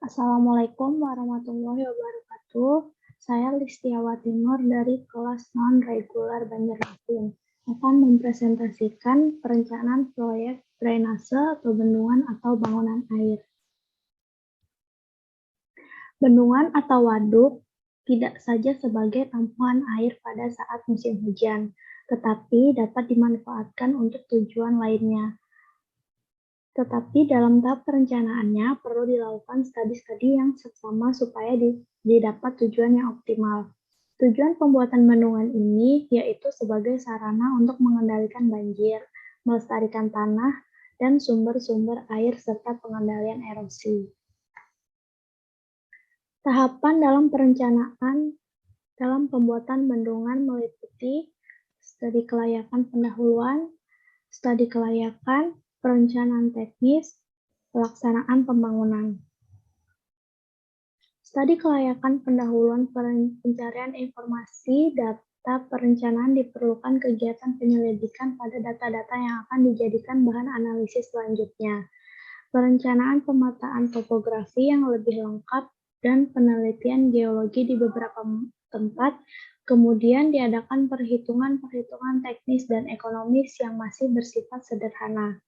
Assalamualaikum warahmatullahi wabarakatuh. Saya Listiawati Nur dari kelas non-regular Banjarmasin akan mempresentasikan perencanaan proyek drainase atau bendungan atau bangunan air. Bendungan atau waduk tidak saja sebagai tampungan air pada saat musim hujan, tetapi dapat dimanfaatkan untuk tujuan lainnya. Tetapi dalam tahap perencanaannya perlu dilakukan studi-studi yang seksama supaya didapat tujuan yang optimal. Tujuan pembuatan bendungan ini yaitu sebagai sarana untuk mengendalikan banjir, melestarikan tanah, dan sumber-sumber air serta pengendalian erosi. Tahapan dalam perencanaan dalam pembuatan bendungan meliputi studi kelayakan pendahuluan, studi kelayakan, perencanaan teknis, pelaksanaan pembangunan. Studi kelayakan pendahuluan pencarian informasi data perencanaan diperlukan kegiatan penyelidikan pada data-data yang akan dijadikan bahan analisis selanjutnya. Perencanaan pemetaan topografi yang lebih lengkap dan penelitian geologi di beberapa tempat, kemudian diadakan perhitungan-perhitungan teknis dan ekonomis yang masih bersifat sederhana.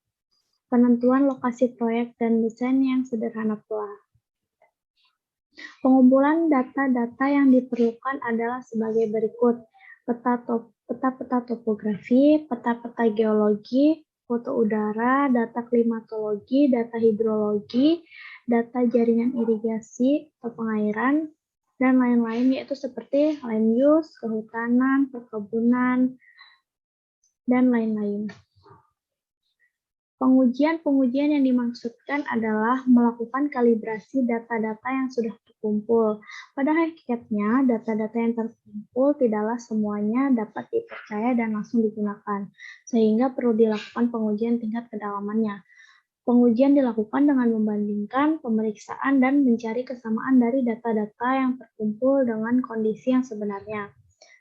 Penentuan lokasi proyek dan desain yang sederhana pula. Pengumpulan data-data yang diperlukan adalah sebagai berikut: peta-peta topografi, peta-peta geologi, foto udara, data klimatologi, data hidrologi, data jaringan irigasi atau pengairan, dan lain-lain, yaitu seperti land use, kehutanan, perkebunan, dan lain-lain. Pengujian-pengujian yang dimaksudkan adalah melakukan kalibrasi data-data yang sudah terkumpul. Pada hakikatnya, data-data yang terkumpul tidaklah semuanya dapat dipercaya dan langsung digunakan, sehingga perlu dilakukan pengujian tingkat kedalamannya. Pengujian dilakukan dengan membandingkan, pemeriksaan, dan mencari kesamaan dari data-data yang terkumpul dengan kondisi yang sebenarnya.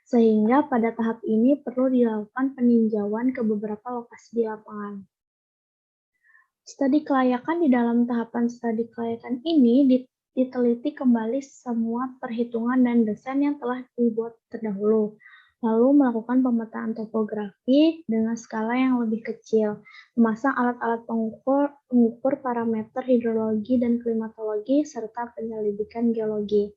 Sehingga pada tahap ini perlu dilakukan peninjauan ke beberapa lokasi di lapangan. Studi kelayakan di dalam tahapan studi kelayakan ini diteliti kembali semua perhitungan dan desain yang telah dibuat terdahulu, lalu melakukan pemetaan topografi dengan skala yang lebih kecil, memasang alat-alat pengukur parameter hidrologi dan klimatologi, serta penyelidikan geologi.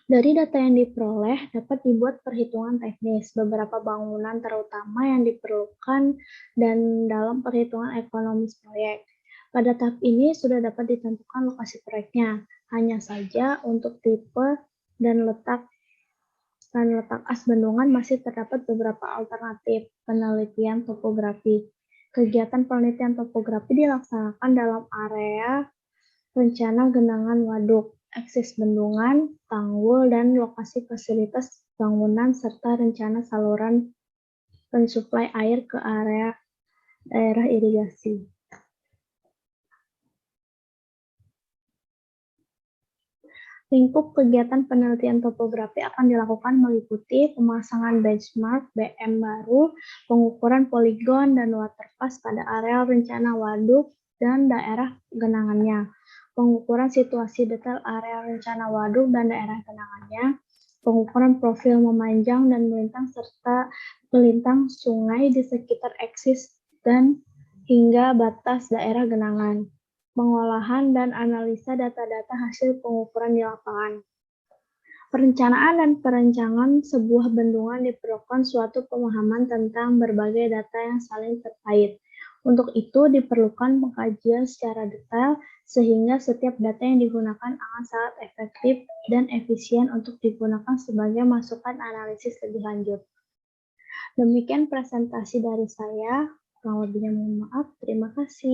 Dari data yang diperoleh dapat dibuat perhitungan teknis beberapa bangunan terutama yang diperlukan dan dalam perhitungan ekonomis proyek. Pada tahap ini sudah dapat ditentukan lokasi proyeknya, hanya saja untuk tipe dan letak as bendungan masih terdapat beberapa alternatif penelitian topografi. Kegiatan penelitian topografi dilaksanakan dalam area rencana genangan waduk, akses bendungan, tanggul, dan lokasi fasilitas bangunan serta rencana saluran pensuplai air ke area daerah irigasi. Lingkup kegiatan penelitian topografi akan dilakukan meliputi pemasangan benchmark BM baru, pengukuran poligon dan waterpass pada area rencana waduk dan daerah genangannya, pengukuran situasi detail area rencana waduk dan daerah genangannya, pengukuran profil memanjang dan melintang serta melintang sungai di sekitar eksis dan hingga batas daerah genangan, pengolahan dan analisa data-data hasil pengukuran di lapangan. Perencanaan dan perencanaan sebuah bendungan diperlukan suatu pemahaman tentang berbagai data yang saling terkait. Untuk itu diperlukan pengkajian secara detail sehingga setiap data yang digunakan akan sangat efektif dan efisien untuk digunakan sebagai masukan analisis lebih lanjut. Demikian presentasi dari saya, kurang lebihnya mohon maaf, terima kasih.